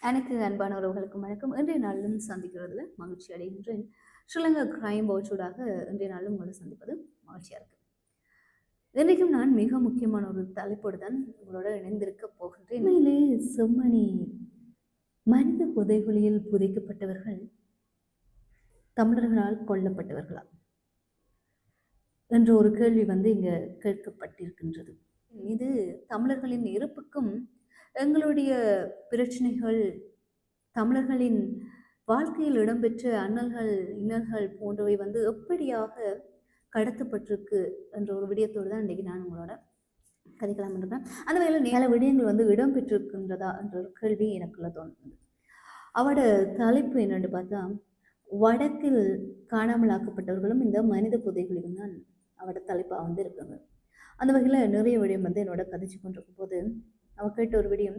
எனக்கு அன்பான உறவுகளுக்கு வணக்கம். இன்றைய நாளிலும் சந்திக்கிறதுல மகிழ்ச்சி அடைகின்றேன். ஸ்ரீலங்கா கிரைம் வாட்சூடாக இன்றைய நாளிலும் உங்களை சந்திப்பது மகிழ்ச்சியா இருக்கு. இன்றைக்கும் நான் மிக முக்கியமான ஒரு தலைப்போடு தான் உங்களோட இணைந்திருக்க போகின்றேன். உண்மையிலே செம்மணி மனித புதைகுழியில் புதைக்கப்பட்டவர்கள் தமிழர்களால் கொல்லப்பட்டவர்களா என்ற ஒரு கேள்வி இங்க கேட்கப்பட்டிருக்கின்றது. இது தமிழர்களின் இருப்புக்கும் எங்களுடைய பிரச்சனைகள் தமிழர்களின் வாழ்க்கையில் இடம்பெற்ற அண்ணல்கள் இன்னல்கள் போன்றவை எப்படியாக கடத்தப்பட்டிருக்கு என்ற ஒரு விடயத்தோடு தான் இன்றைக்கு நான் உங்களோட கதைக்கலாம் இருக்கேன். அந்த வகையில் பல விடயங்கள் இடம்பெற்றிருக்கின்றதா என்ற ஒரு கேள்வி எனக்குள்ள தோணுது. அவட தலைப்பு என்னன்னு பார்த்தா வடக்கில் காணாமலாக்கப்பட்டவர்களும் இந்த மனித புதைகுழியும் தான் அவட தலைப்பாக இருக்குங்க. அந்த வகையில் நிறைய விடயம் என்னோட கதைச்சு கொண்டிருக்கும் போது அவ கேட்ட ஒரு விடயம்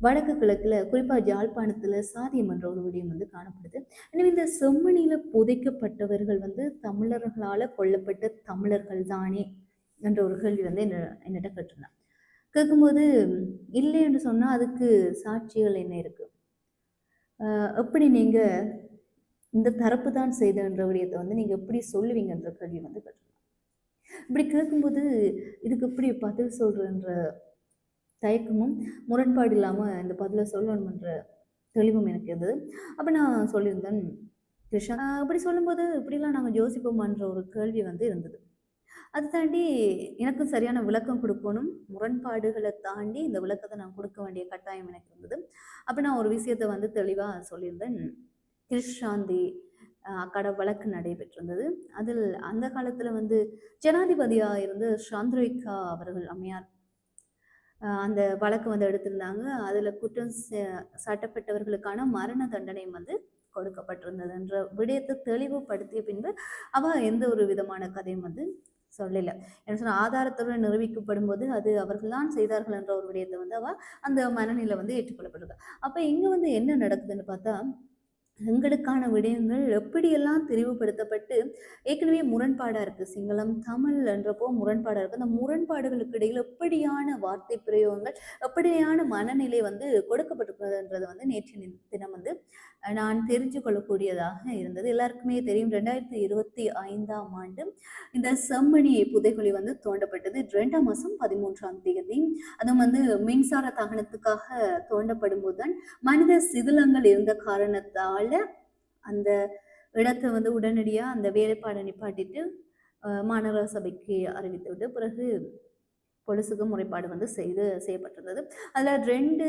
வடக்கு கிழக்குல குறிப்பாக ஜாழ்ப்பாணத்துல சாதியம் என்ற ஒரு விடயம் காணப்படுது. எனவே இந்த செம்மணியில புதைக்கப்பட்டவர்கள் தமிழர்களால கொல்லப்பட்ட தமிழர்கள் தானே என்ற ஒரு கேள்வி என்னிட்ட கேட்டிருந்தான். கேட்கும்போது இல்லை என்று சொன்னா அதுக்கு சாட்சிகள் என்ன இருக்கு, எப்படி நீங்க இந்த தரப்பு தான் செய்தன்ற விடயத்தை நீங்க எப்படி சொல்லுவீங்கன்ற கேள்வி கேட்டிருந்தான். இப்படி கேட்கும்போது இதுக்கு எப்படி பதில் சொல்றன்ற தயக்கமும் முரண்பாடு இல்லாமல் இந்த பதிலை சொல்லணுன்ற தெளிவும் எனக்கு இருந்தது. அப்போ நான் சொல்லியிருந்தேன், கிருஷ்ணா அப்படி சொல்லும்போது இப்படிலாம் நாங்கள் யோசிப்போமான்ற ஒரு கேள்வி இருந்தது. அதை தாண்டி எனக்கும் சரியான விளக்கம் கொடுக்கணும், முரண்பாடுகளை தாண்டி இந்த விளக்கத்தை நான் கொடுக்க வேண்டிய கட்டாயம் எனக்கு இருந்தது. அப்போ நான் ஒரு விஷயத்தை தெளிவாக சொல்லியிருந்தேன். கிருஷாந்தி அக்காட வழக்கு நடைபெற்றிருந்தது. அதில் அந்த காலத்தில் ஜனாதிபதியாக இருந்து சாந்திரிகா அவர்கள் அம்மையார் அந்த வழக்கு எடுத்திருந்தாங்க. அதில் குற்றம் சாட்டப்பட்டவர்களுக்கான மரண தண்டனை கொடுக்கப்பட்டிருந்ததுன்ற விடயத்தை தெளிவுபடுத்திய பின்பு அவள் எந்த ஒரு விதமான கதையும் சொல்லலை. என்ன சொன்ன ஆதாரத்துடன் நிரூபிக்கப்படும் போது அது அவர்கள் தான் செய்தார்கள் என்ற ஒரு விடயத்தை அவள் அந்த மனநிலை ஏற்றுக்கொள்ளப்படுது. அப்போ இங்கே என்ன நடக்குதுன்னு பார்த்தா எங்களுக்கான விடயங்கள் எப்படியெல்லாம் தெரிவுபடுத்தப்பட்டு ஏற்கனவே முரண்பாடாக இருக்குது. சிங்களம் தமிழ் என்றப்போ முரண்பாடாக இருக்குது. அந்த முரண்பாடுகளுக்கு இடையில் எப்படியான வார்த்தை பிரயோகங்கள் எப்படியான மனநிலை கொடுக்கப்பட்டிருக்கிறதுன்றது நேற்று தினம் நான் தெரிஞ்சு கொள்ளக்கூடியதாக இருந்தது. எல்லாருக்குமே தெரியும், 2025ஆம் ஆண்டு இந்த செம்மணி புதைகுழி தோண்டப்பட்டது. 2ஆம் மாதம் 13ஆம் தேதி. அதுவும் மின்சார தகனத்துக்காக தோண்டப்படும் போதுதான் மனித சிதிலங்கள் இருந்த காரணத்தால் அந்த இடத்தை உடனடியாக அந்த வேலைப்பாடை நிப்பாட்டிட்டு மாநகர சபைக்கு அறிவித்து விட்டு பிறகு பொலிசுக்கு முறைப்பாடு செய்யப்பட்டிருந்தது. அதில் 2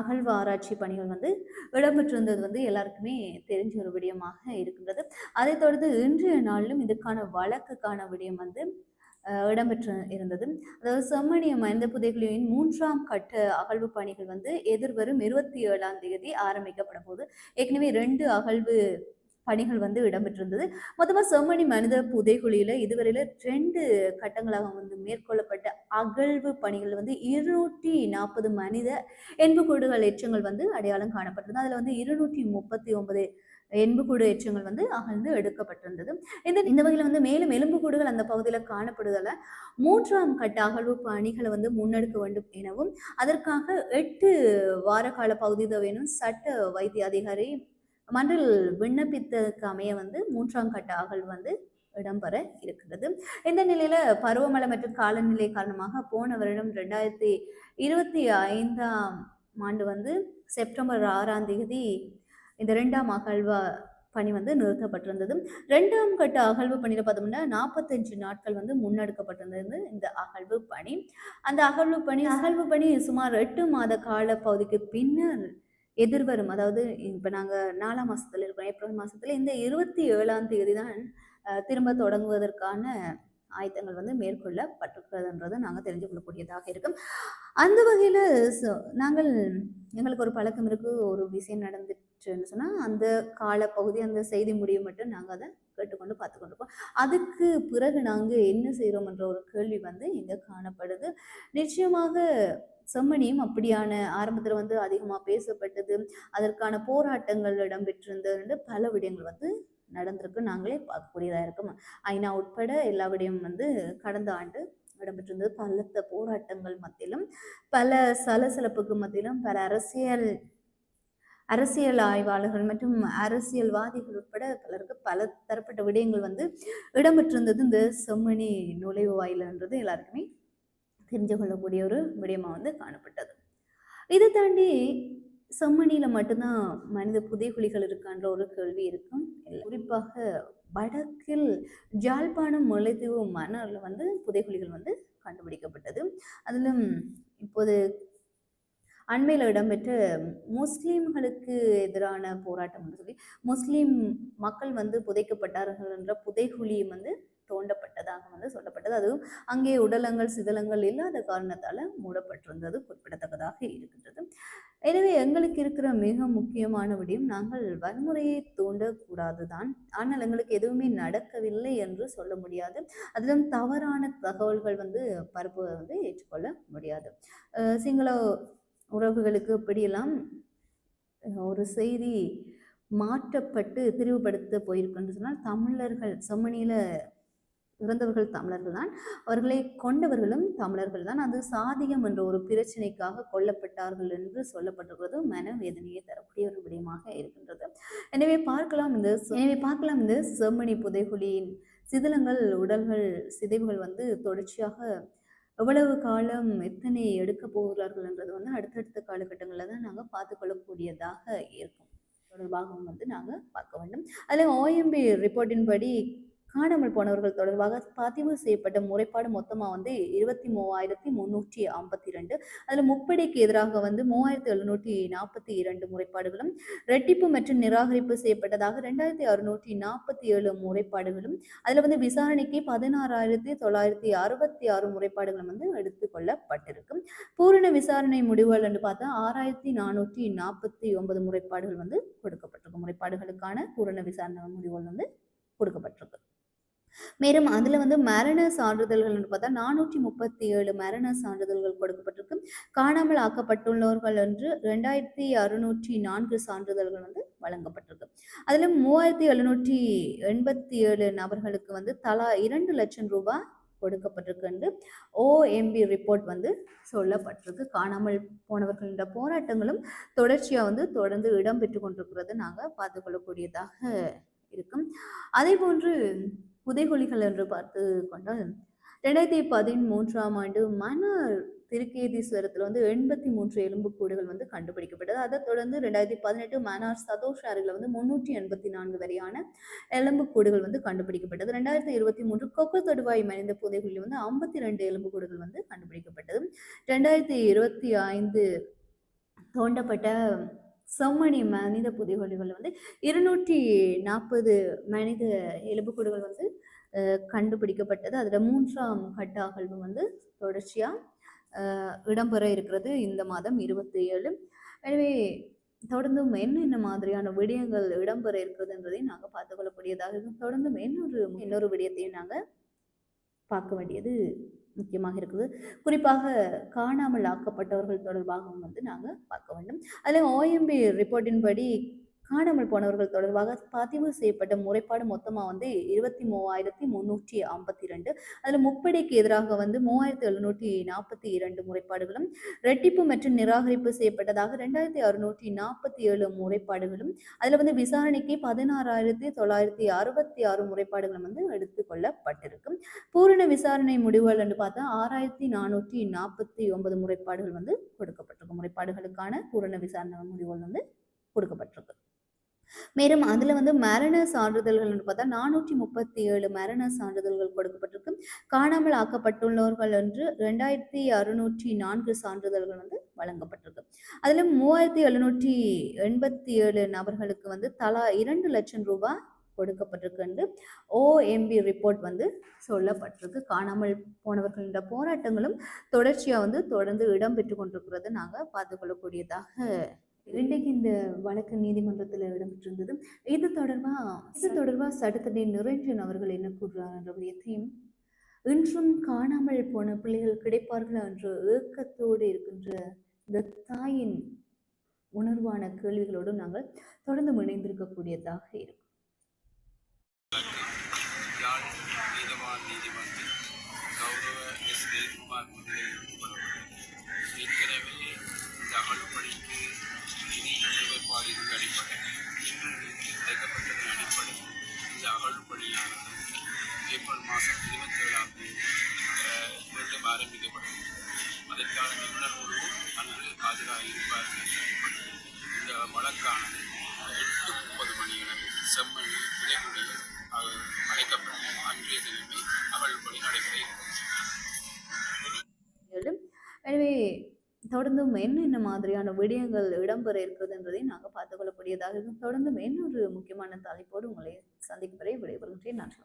அகழ்வு ஆராய்ச்சி பணிகள் இடம்பெற்றிருந்தது எல்லாருக்குமே தெரிஞ்ச ஒரு விடயமாக இருக்கின்றது. அதை தொடர்ந்து இன்றைய நாளிலும் இதுக்கான வழக்குக்கான விடயம் இடம்பெற்று இருந்தது. அதாவது செம்மணிய மனித புதைகுழியின் 3ஆம் கட்ட அகழ்வு பணிகள் எதிர்வரும் 27ஆம் தேதி ஆரம்பிக்கப்பட போது ஏற்கனவே 2 அகழ்வு பணிகள் இடம்பெற்றிருந்தது. மொத்தமாக செம்மணி மனித புதைகுழியில இதுவரையில 2 கட்டங்களாக மேற்கொள்ளப்பட்ட அகழ்வு பணிகள் 240 மனித எண்புக்கூடுகள் எச்சங்கள் அடையாளம் காணப்பட்டது. அதுல 239 எண்புக்கூடு எச்சங்கள் அகழ்ந்து எடுக்கப்பட்டிருந்தது. இந்த வகையில் மேலும் எலும்புக்கூடுகள் அந்த பகுதியில் காணப்படுதல 3ஆம் கட்ட அகழ்வு பணிகளை முன்னெடுக்க வேண்டும் எனவும் அதற்காக 8 வார கால பகுதி வேணும் சட்ட வைத்திய அதிகாரி மன்றில் விண்ணப்பித்ததுக்கு அமைய 3ஆம் கட்ட அகழ்வு இடம்பெற இருக்கிறது. இந்த நிலையில பருவமழை மற்றும் காலநிலை காரணமாக போன வருடம் 2025ஆம் ஆண்டு செப்டம்பர் 6ஆம் தேதி இந்த 2ஆம் அகழ்வு பணி நிறுத்தப்பட்டிருந்தது. 2ஆம் கட்ட அகழ்வு பணியில் பார்த்தோம்னா 45 நாட்கள் முன்னெடுக்கப்பட்டிருந்தது இந்த அகழ்வு பணி. அந்த அகழ்வு பணி சுமார் 8 மாத கால பகுதிக்கு பின்னர் எதிர்வரும், அதாவது இப்போ நாங்கள் 4ஆம் மாதத்தில் இருக்கோம், ஏப்ரல் மாதத்தில் இந்த 27ஆம் தேதி தான் திரும்ப தொடங்குவதற்கான ஆயத்தங்கள் மேற்கொள்ளப்பட்டிருக்கிறதுன்றதை நாங்கள் தெரிஞ்சு கொள்ளக்கூடியதாக இருக்கும். அந்த வகையில் எங்களுக்கு ஒரு பழக்கம் இருக்குது. ஒரு விஷயம் நடந்துச்சுன்னு சொன்னால் அந்த காலப்பகுதி அந்த செய்தி முடிவு மட்டும் நாங்கள் அதை கேட்டுக்கொண்டு பார்த்துக்கொண்டிருப்போம். அதுக்கு பிறகு நாங்கள் என்ன செய்கிறோம்ன்ற ஒரு கேள்வி இங்கே காணப்படுது. நிச்சயமாக செம்மணியும் அப்படியான ஆரம்பத்தில் அதிகமாக பேசப்பட்டது, அதற்கான போராட்டங்கள் இடம்பெற்றிருந்தது, பல விடயங்கள் நடந்திருக்கு, நாங்களே பார்க்கக்கூடியதாக இருக்கும். ஐநா உட்பட எல்லா விடயமும் கடந்த ஆண்டு இடம்பெற்றிருந்தது. பலத்த போராட்டங்கள் மத்தியிலும் பல சலசலப்புக்கு மத்தியிலும் பல அரசியல் அரசியல் ஆய்வாளர்கள் மற்றும் அரசியல்வாதிகள் உட்பட பலருக்கு பல தரப்பட்ட விடயங்கள் வந்து இடம்பெற்றிருந்தது இந்த செம்மணி நுழைவு வாயில்ன்றது எல்லாருக்குமே தெரிஞ்சு கொள்ளக்கூடிய ஒரு விடயமா வந்து காணப்பட்டது. இதை தாண்டி செம்மணியில மட்டும்தான் மனித புதைகுழிகள் இருக்கான்ற ஒரு கேள்வி இருக்கும். குறிப்பாக வடக்கில் ஜாழ்ப்பாணம், முல்லைத்தீவு, மன்னார்ல வந்து புதைகுழிகள் வந்து கண்டுபிடிக்கப்பட்டது. அதிலும் இப்போது அண்மையில் இடம்பெற்ற முஸ்லீம்களுக்கு எதிரான போராட்டம் என்று சொல்லி முஸ்லீம் மக்கள் வந்து புதைக்கப்பட்டார்கள் என்ற புதைகுழியும் வந்து தோண்டப்பட்டதாக வந்து சொல்லப்பட்டது. அதுவும் அங்கே உடலங்கள் சிதலங்கள் இல்லாத காரணத்தால மூடப்பட்டிருந்தது குறிப்பிடத்தக்கதாக இருக்கின்றது. எனவே எங்களுக்கு இருக்கிற மிக முக்கியமான விடயம், நாங்கள் வன்முறையை தூண்டக்கூடாதுதான், ஆனால் எங்களுக்கு எதுவுமே நடக்கவில்லை என்று சொல்ல முடியாது. அதிலும் தவறான தகவல்கள் வந்து பரப்புவதை வந்து ஏற்றுக்கொள்ள முடியாது. சிங்கள உறவுகளுக்கு இப்படியெல்லாம் ஒரு செய்தி மாற்றப்பட்டு திரிவுபடுத்த போயிருக்குன்னு சொன்னால், தமிழர்கள் செம்மணியில இறந்தவர்கள் தமிழர்கள் தான், அவர்களை கொண்டவர்களும் தமிழர்கள் தான். அது சாதியம் என்ற ஒரு பிரச்சனைக்காக கொல்லப்பட்டார்கள் என்று சொல்லப்பட்டிருக்கிறது மனவேதனையை தரக்கூடிய ஒரு விடயமாக இருக்கின்றது. எனவே பார்க்கலாம் இந்த செம்மணி புதைகுழியின் சிதிலங்கள், உடல்கள், சிதைவுகள் வந்து தொடர்ச்சியாக எவ்வளவு காலம் எத்தனை எடுக்க போகிறார்கள் என்றது வந்து அடுத்தடுத்த காலகட்டங்களில் தான் நாங்கள் பார்த்துக்கொள்ளக்கூடியதாக இருக்கும் தொடர்பாகவும் வந்து நாங்கள் பார்க்க வேண்டும். அதில் OMB ரிப்போர்ட்டின் படி காணாமல் போனவர்கள் தொடர்பாக பதிவு செய்யப்பட்ட முறைப்பாடு மொத்தமாக வந்து 23,352. அதில் முப்படைக்கு எதிராக வந்து 3,742 முறைப்பாடுகளும், ரெட்டிப்பு மற்றும் நிராகரிப்பு செய்யப்பட்டதாக 2,647 முறைப்பாடுகளும், அதில் வந்து விசாரணைக்கு 16,966 முறைப்பாடுகளும் வந்து எடுத்துக்கொள்ளப்பட்டிருக்கும். பூரண விசாரணை முடிவுகள் என்று பார்த்தா 6,449 முறைப்பாடுகள் வந்து கொடுக்கப்பட்டிருக்கும். முறைப்பாடுகளுக்கான பூரண விசாரணை முடிவுகள் வந்து கொடுக்கப்பட்டிருக்கு. மேலும் அதுல வந்து மரண சான்றிதழ்கள் பார்த்தா 437 மரண சான்றிதழ்கள் கொடுக்கப்பட்டிருக்கு. காணாமல் ஆக்கப்பட்டுள்ளவர்கள் என்று 2,604 சான்றிதழ்கள் வந்து வழங்கப்பட்டிருக்கு. அதுல 3,787 நபர்களுக்கு வந்து தலா 2 லட்சம் ரூபாய் கொடுக்கப்பட்டிருக்கு என்று OMB ரிப்போர்ட் வந்து சொல்லப்பட்டிருக்கு. காணாமல் போனவர்களின் போராட்டங்களும் தொடர்ந்து இடம்பெற்று கொண்டிருக்கிறது நாங்கள் பார்த்துக்கொள்ளக்கூடியதாக இருக்கும். அதே போன்று புதைகுழிகள் என்று பார்த்து கொண்டால் 2013ஆம் ஆண்டு மன்னார் திருக்கேதீஸ்வரத்தில் வந்து 83 எலும்புக்கூடுகள் வந்து கண்டுபிடிக்கப்பட்டது. அதை தொடர்ந்து 2018 மன்னார் சதோஷ் அருகில் வந்து 384 வரையான எலும்புக்கூடுகள் வந்து கண்டுபிடிக்கப்பட்டது. 2023 கொக்கு தொடுவாய் மனித புதைகுழியில் வந்து 52 எலும்புக்கூடுகள் வந்து கண்டுபிடிக்கப்பட்டது. 2025 தோண்டப்பட்ட செம்மணி மனித புதைகுழிகள் வந்து 240 மனித எலும்புக்கூடுகள் வந்து கண்டுபிடிக்கப்பட்டது. அதில் 3ஆம் கட்ட அகழ்வு வந்து தொடர்ச்சியாக இடம்பெற இருக்கிறது இந்த மாதம் 27. எனவே தொடர்ந்தும் என்னென்ன மாதிரியான விடயங்கள் இடம்பெற இருக்கிறது என்பதையும் நாங்கள் பார்த்துக்கொள்ளக்கூடியதாக இருக்கும். தொடர்ந்தும் இன்னொரு விடயத்தையும் நாங்கள் பார்க்க வேண்டியது முக்கியமாக இருக்குது. குறிப்பாக காணாமல் ஆக்கப்பட்டவர்கள் தொடர்பாகவும் வந்து நாங்கள் பார்க்க வேண்டும். அதில் OMB ரிப்போர்ட்டின் படி காணாமல் போனவர்கள் தொடர்பாக பதிவு செய்யப்பட்ட முறைப்பாடு மொத்தமாக வந்து 23,352. அதில் முப்படைக்கு எதிராக வந்து 3,742 முறைப்பாடுகளும், ரெட்டிப்பு மற்றும் நிராகரிப்பு செய்யப்பட்டதாக 2,647 முறைப்பாடுகளும், அதில் வந்து விசாரணைக்கு 16,966 முறைப்பாடுகளும் வந்து எடுத்துக்கொள்ளப்பட்டிருக்கும். பூரண விசாரணை முடிவுகள் என்று பார்த்தா 6,449 முறைப்பாடுகள் வந்து கொடுக்கப்பட்டிருக்கும். முறைப்பாடுகளுக்கான பூரண விசாரணை முடிவுகள் வந்து கொடுக்கப்பட்டிருக்கு. மேலும் அதுல வந்து மரண சான்றிதழ்கள் பார்த்தா 437 மரண சான்றிதழ்கள் கொடுக்கப்பட்டிருக்கு. காணாமல் ஆக்கப்பட்டுள்ளவர்கள் என்று 2,604 சான்றிதழ்கள் வந்து வழங்கப்பட்டிருக்கு. அதுல 3,787 நபர்களுக்கு வந்து தலா 2 லட்சம் ரூபாய் கொடுக்கப்பட்டிருக்கு என்று OMB ரிப்போர்ட் வந்து சொல்லப்பட்டிருக்கு. காணாமல் போனவர்களின் போராட்டங்களும் தொடர்ந்து இடம்பெற்று கொண்டிருக்கிறது நாங்கள் பார்த்துக்கொள்ளக்கூடியதாக இன்றைக்கு இந்த வழக்கு நீதிமன்றத்தில் இடம்பெற்றிருந்தது. இது தொடர்பாக சட்டத்தடை நிரஞ்சன் அவர்கள் என்ன கூறுறார் என்ற விடயத்தையும், இன்றும் காணாமல் போன பிள்ளைகள் கிடைப்பார்களா என்ற ஏக்கத்தோடு இருக்கின்ற இந்த தாயின் உணர்வான கேள்விகளோடு நாங்கள் தொடர்ந்து இணைந்திருக்கக்கூடியதாக இருக்கும். நீதிக்கான நிபுணர் குழு அன்று ஆஜராகியிருப்பார்கள் என்று அறியப்பட்டது. இந்த வழக்கானது 8:30 மணியளவில் செம்மணி இடைக்குடியில் அழைக்கப்பட்டு அன்றைய தினமே அகழ்பணி நடைபெற. எனவே தொடர்ந்தும் என்னென்ன மாதிரியான விடயங்கள் இடம்பெற இருக்கிறது என்பதை நாங்கள் பார்த்துக் கொள்ளக்கூடியதாக இருக்கும். தொடர்ந்தும் இன்னொரு முக்கியமான தலைப்போடு உங்களை சந்திக்கும் வரை விடைபெறுகின்றேன். நன்றி.